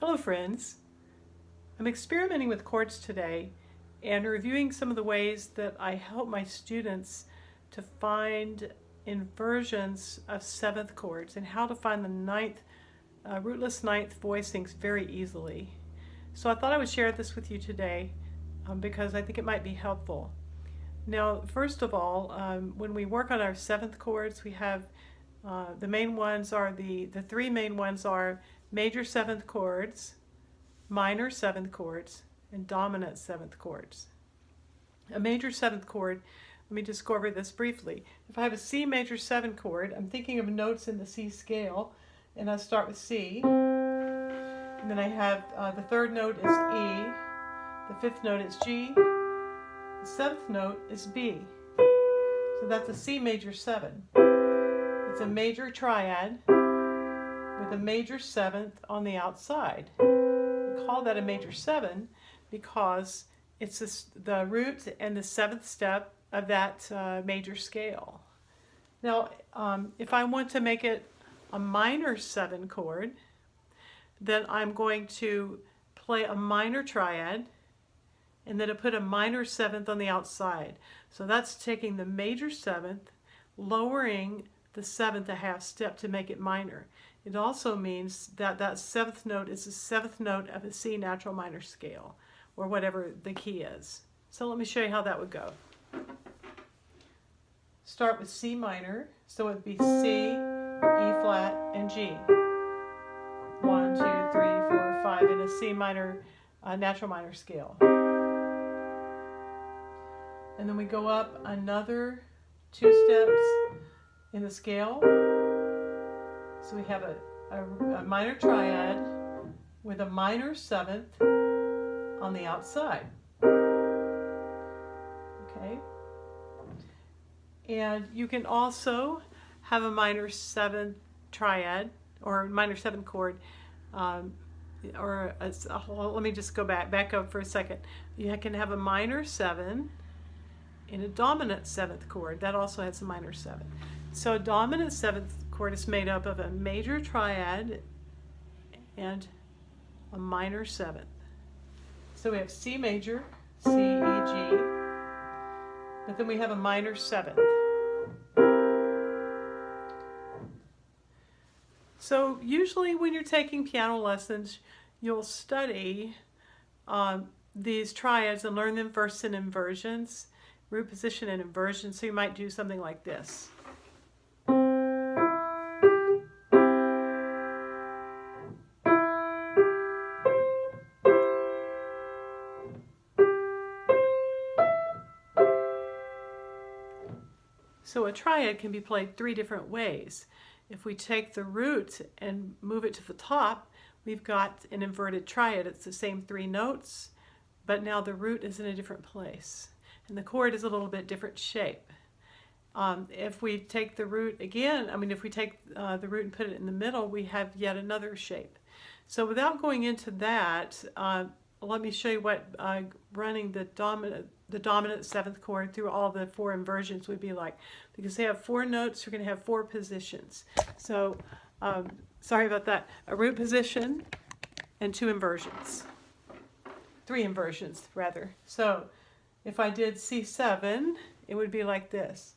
Hello friends. I'm experimenting with chords today and reviewing some of the ways that I help my students to find inversions of seventh chords and how to find the rootless ninth voicings very easily. So I thought I would share this with you today because I think it might be helpful. Now, first of all, when we work on our seventh chords, we have the main ones are the three main ones are major seventh chords, minor seventh chords, and dominant seventh chords. A major seventh chord, let me just go over this briefly. If I have a C major 7 chord, I'm thinking of notes in the C scale, and I start with C, and then I have the third note is E, the fifth note is G, the seventh note is B. So that's a C major 7. It's a major triad with a major seventh on the outside. We call that a major 7 because it's the root and the seventh step of that major scale. Now, if I want to make it a minor 7 chord, then I'm going to play a minor triad and then I put a minor 7th on the outside. So that's taking the major 7th, lowering the 7th a half step to make it minor. It also means that that 7th note is the 7th note of a C natural minor scale, or whatever the key is. So let me show you how that would go. Start with C minor, so it would be C, E flat, and G. 1, 2, 3, 4, 5 in a C minor natural minor scale. And then we go up another 2 steps in the scale. So we have a minor triad with a minor 7th on the outside. Okay. And you can also have a minor 7th triad or minor 7 chord, let me just go back up for a second. You can have a minor 7 in a dominant 7th chord. That also has a minor 7. So a dominant 7th chord is made up of a major triad and a minor 7th. So we have C major, C, E, G, but then we have a minor 7th. So usually when you're taking piano lessons, you'll study these triads and learn them first in inversions, root position and inversion. So you might do something like this. So a triad can be played 3 different ways. If we take the root and move it to the top, we've got an inverted triad. It's the same 3 notes, but now the root is in a different place. And the chord is a little bit different shape. If we take the root again, if we take the root and put it in the middle, we have yet another shape. So without going into that, let me show you what running the dominant 7th chord through all the 4 inversions would be like. Because they have 4 notes, we're going to have 4 positions. So, sorry about that. A root position and 2 inversions. 3 inversions, rather. So, if I did C7, it would be like this.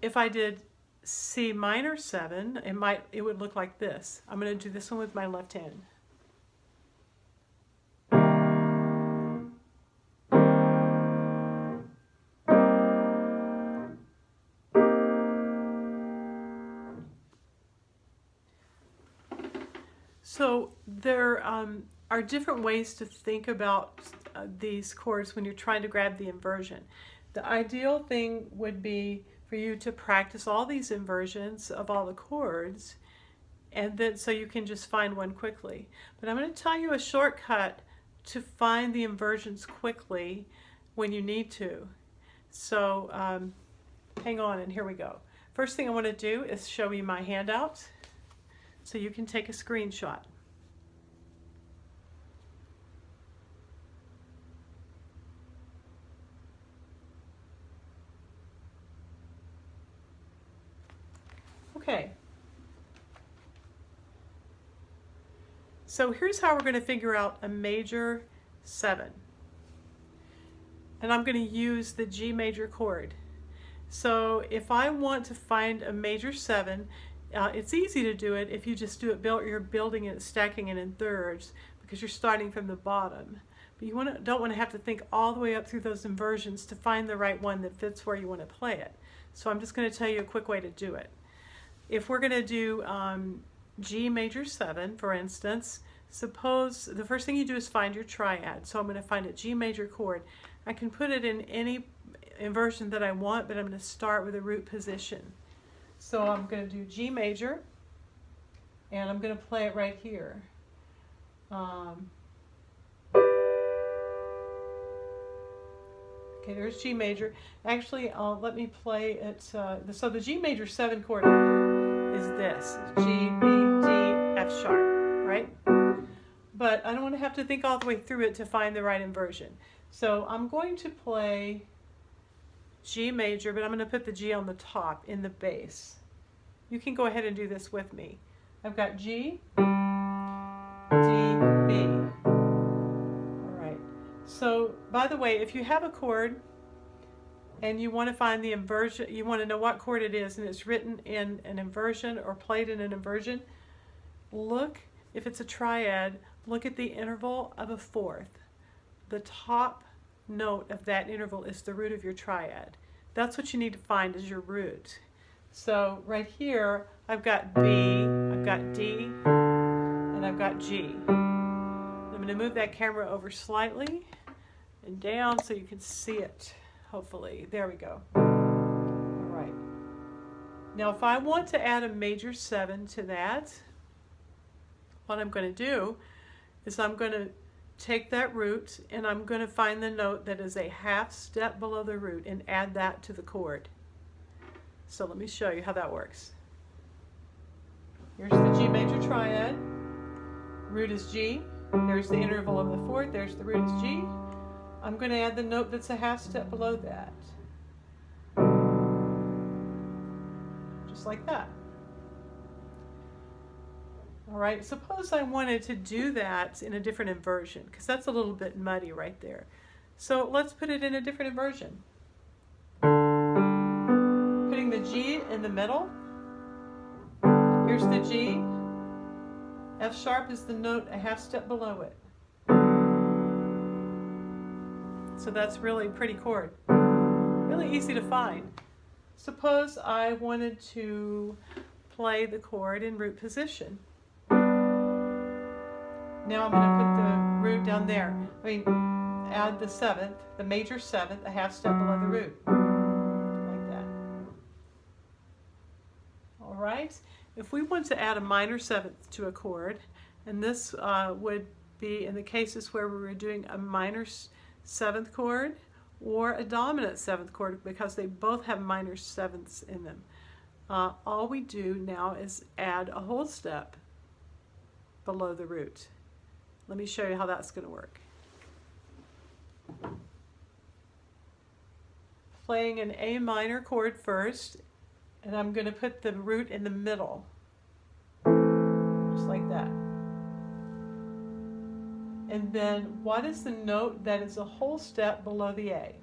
If I did C minor 7, it would look like this. I'm going to do this one with my left hand. So there are different ways to think about these chords when you're trying to grab the inversion. The ideal thing would be for you to practice all these inversions of all the chords, and then so you can just find one quickly. But I'm going to tell you a shortcut to find the inversions quickly when you need to. So hang on, and here we go. First thing I want to do is show you my handout so you can take a screenshot. Okay. So here's how we're going to figure out a major 7. And I'm going to use the G major chord. So if I want to find a major 7, it's easy to do it if you just do it, you're building it, stacking it in thirds, because you're starting from the bottom. But you don't want to have to think all the way up through those inversions to find the right one that fits where you want to play it. So I'm just going to tell you a quick way to do it. If we're going to do G major 7, for instance, suppose the first thing you do is find your triad. So I'm going to find a G major chord. I can put it in any inversion that I want, but I'm going to start with a root position. So I'm going to do G major, and I'm going to play it right here. Okay, there's G major. Actually, let me play it. So the G major 7 chord is this: G, B, D, F sharp, right? But I don't want to have to think all the way through it to find the right inversion. So I'm going to play G major, but I'm going to put the G on the top in the bass. You can go ahead and do this with me. I've got G, D, B. All right. So, by the way, if you have a chord and you want to find the inversion, you want to know what chord it is, and it's written in an inversion or played in an inversion, look, if it's a triad, look at the interval of a fourth. The top note of that interval is the root of your triad. That's what you need to find as your root. So right here, I've got B, I've got D, and I've got G. I'm going to move that camera over slightly and down so you can see it, hopefully. There we go. All right. Now if I want to add a major 7 to that, what I'm going to do is I'm going to take that root and I'm going to find the note that is a half step below the root and add that to the chord. So let me show you how that works. Here's the G major triad. Root is G. There's the interval of the fourth. There's the root is G. I'm going to add the note that's a half step below that. Just like that. All right, suppose I wanted to do that in a different inversion, because that's a little bit muddy right there. So let's put it in a different inversion. Putting the G in the middle. Here's the G. F sharp is the note a half step below it. So that's really a pretty chord. Really easy to find. Suppose I wanted to play the chord in root position. Now I'm going to put the root down there. Add the 7th, the major 7th, a half step below the root. Like that. All right. If we want to add a minor 7th to a chord, and this would be in the cases where we were doing a minor 7th chord or a dominant 7th chord, because they both have minor 7ths in them. All we do now is add a whole step below the root. Let me show you how that's going to work. Playing an A minor chord first, and I'm going to put the root in the middle, just like that. And then what is the note that is a whole step below the A?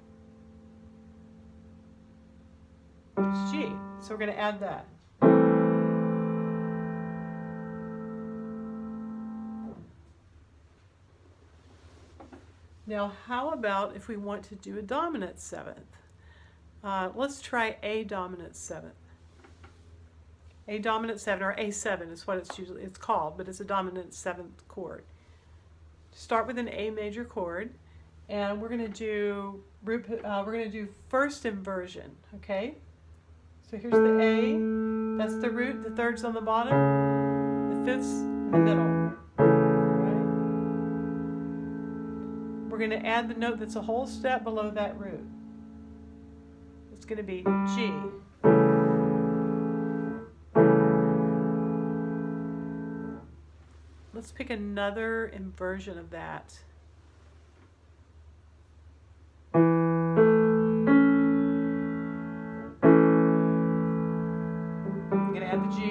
It's G, so we're going to add that. Now, how about if we want to do a dominant 7th? Let's try A dominant 7th. A dominant 7, or A7 is what it's called, but it's a dominant 7th chord. Start with an A major chord, and we're going to do first inversion. Okay. So here's the A. That's the root. The third's on the bottom. The fifth's in the middle. We're going to add the note that's a whole step below that root. It's going to be G. Let's pick another inversion of that. I'm going to add the G.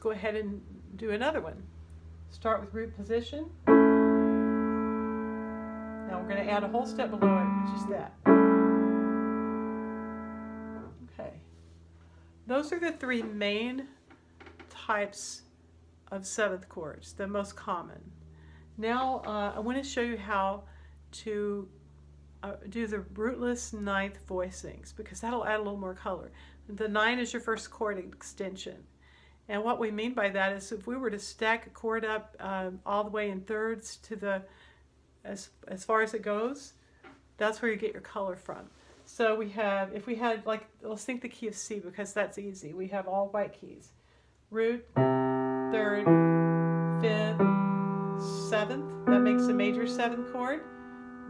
go ahead and do another one. Start with root position. Now we're going to add a whole step below it, which is that. Okay. Those are the three main types of seventh chords, the most common. Now I want to show you how to do the rootless ninth voicings, because that'll add a little more color. The 9 is your first chord extension. And what we mean by that is if we were to stack a chord up all the way in thirds to the, as far as it goes, that's where you get your color from. So we have, if we had, like, let's think the key of C, because that's easy. We have all white keys. Root, third, fifth, seventh. That makes a major 7th chord.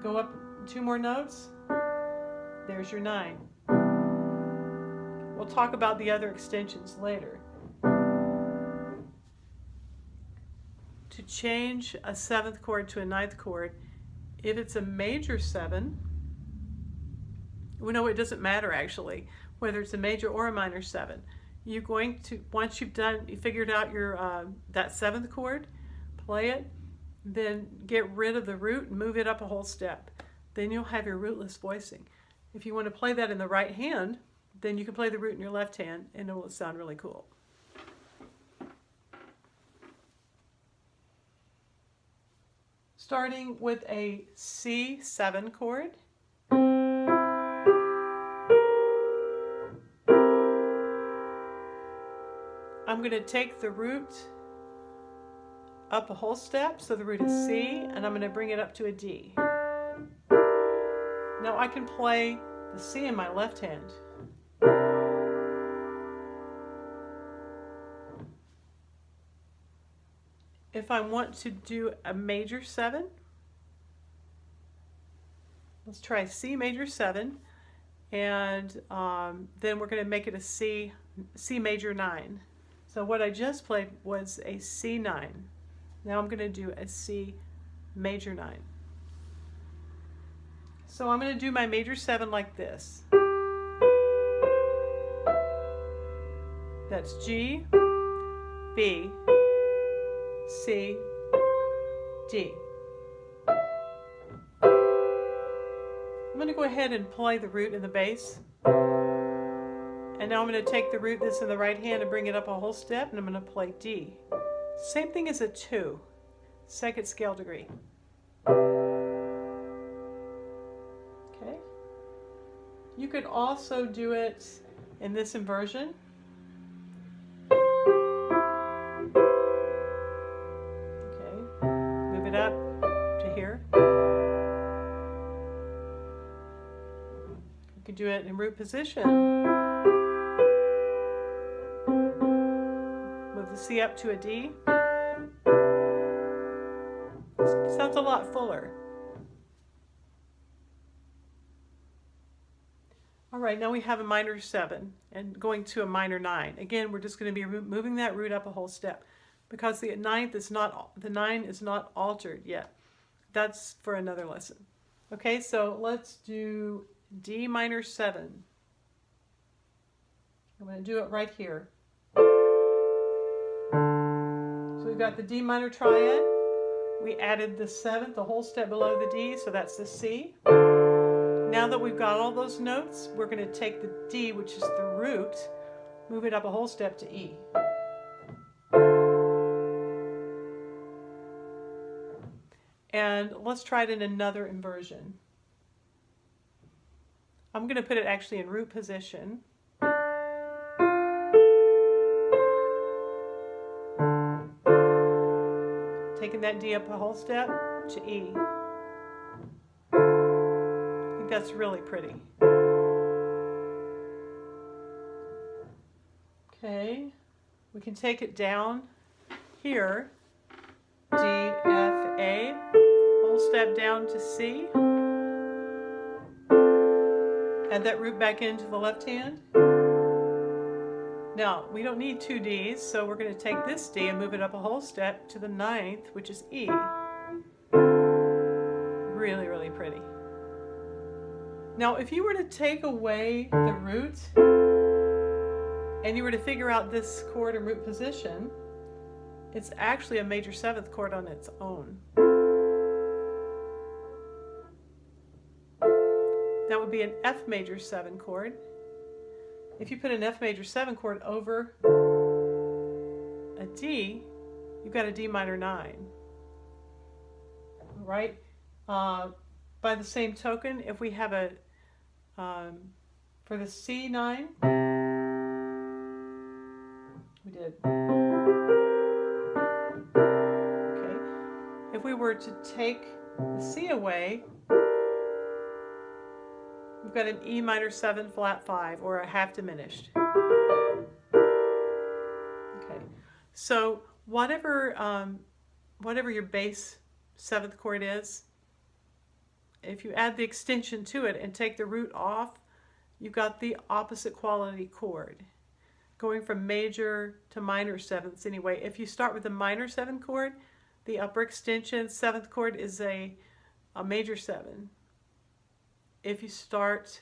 Go up 2 more notes. There's your 9. We'll talk about the other extensions later. To change a 7th chord to a 9th chord, if it's a major 7, we know it doesn't matter actually whether it's a major or a minor 7. You're going to, once you figured out your that 7th chord, play it, then get rid of the root and move it up a whole step. Then you'll have your rootless voicing. If you want to play that in the right hand, then you can play the root in your left hand and it will sound really cool. Starting with a C7 chord. I'm going to take the root up a whole step, so the root is C, and I'm going to bring it up to a D. Now I can play the C in my left hand. If I want to do a major 7, let's try C major 7, and then we're going to make it a C major 9. So what I just played was a C9. Now I'm going to do a C major 9. So I'm going to do my major 7 like this. That's G, B, C, D. I'm going to go ahead and play the root in the bass. And now I'm going to take the root that's in the right hand and bring it up a whole step, and I'm going to play D. Same thing as a 2, 2nd scale degree. Okay. You could also do it in this inversion. Okay. Move it up to here. You could do it in root position. The C up to a D. Sounds a lot fuller. All right, now we have a minor 7 and going to a minor 9. Again, we're just going to be moving that root up a whole step because the 9 is not altered yet. That's for another lesson. Okay, so let's do D minor 7. I'm going to do it right here. So we've got the D minor triad. We added the 7th, the whole step below the D, so that's the C. Now that we've got all those notes, we're going to take the D, which is the root, move it up a whole step to E. And let's try it in another inversion. I'm going to put it actually in root position. Taking that D up a whole step to E. I think that's really pretty. Okay, we can take it down here, D, F, A, whole step down to C. Add that root back into the left hand. Now, we don't need 2 Ds, so we're going to take this D and move it up a whole step to the 9th, which is E. Really, really pretty. Now, if you were to take away the root, and you were to figure out this chord in root position, it's actually a major 7th chord on its own. That would be an F major 7 chord. If you put an F major 7 chord over a D, you've got a D minor 9. All right? By the same token, if we have a, for the C9, we did. Okay. If we were to take the C away, we've got an E minor 7 flat 5, or a half diminished. Okay. So whatever your bass 7th chord is, if you add the extension to it and take the root off, you've got the opposite quality chord, going from major to minor 7ths anyway. If you start with a minor 7 chord, the upper extension 7th chord is a major 7. If you start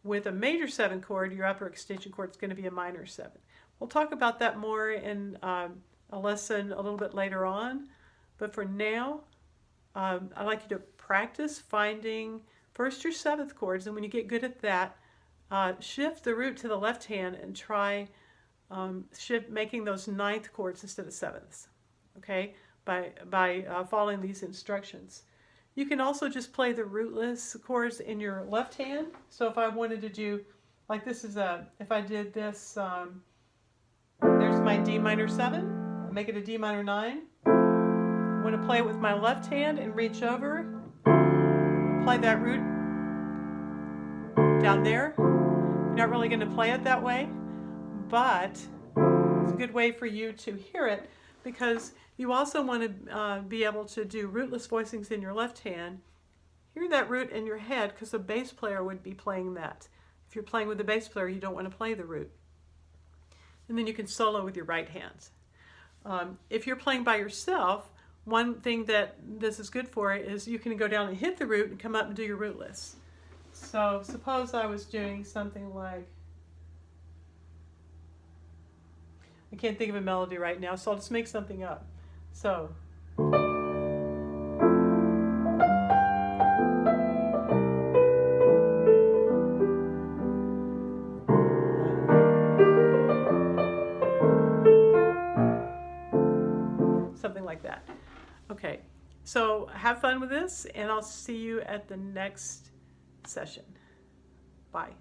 with a major 7 chord, your upper extension chord is going to be a minor 7. We'll talk about that more in a lesson a little bit later on, but for now, I'd like you to practice finding first your 7th chords, and when you get good at that, shift the root to the left hand and try making those 9th chords instead of 7ths, okay, by following these instructions. You can also just play the rootless chords in your left hand. So if I wanted to do, like this is if I did this, there's my D minor 7, I'll make it a D minor 9. I'm going to play it with my left hand and reach over, apply that root down there. You're not really going to play it that way, but it's a good way for you to hear it, because you also want to be able to do rootless voicings in your left hand. Hear that root in your head, because a bass player would be playing that. If you're playing with a bass player, you don't want to play the root. And then you can solo with your right hand. If you're playing by yourself, one thing that this is good for is you can go down and hit the root and come up and do your rootless. So suppose I was doing something like, I can't think of a melody right now, so I'll just make something up. So something like that. Okay, so have fun with this, and I'll see you at the next session. Bye.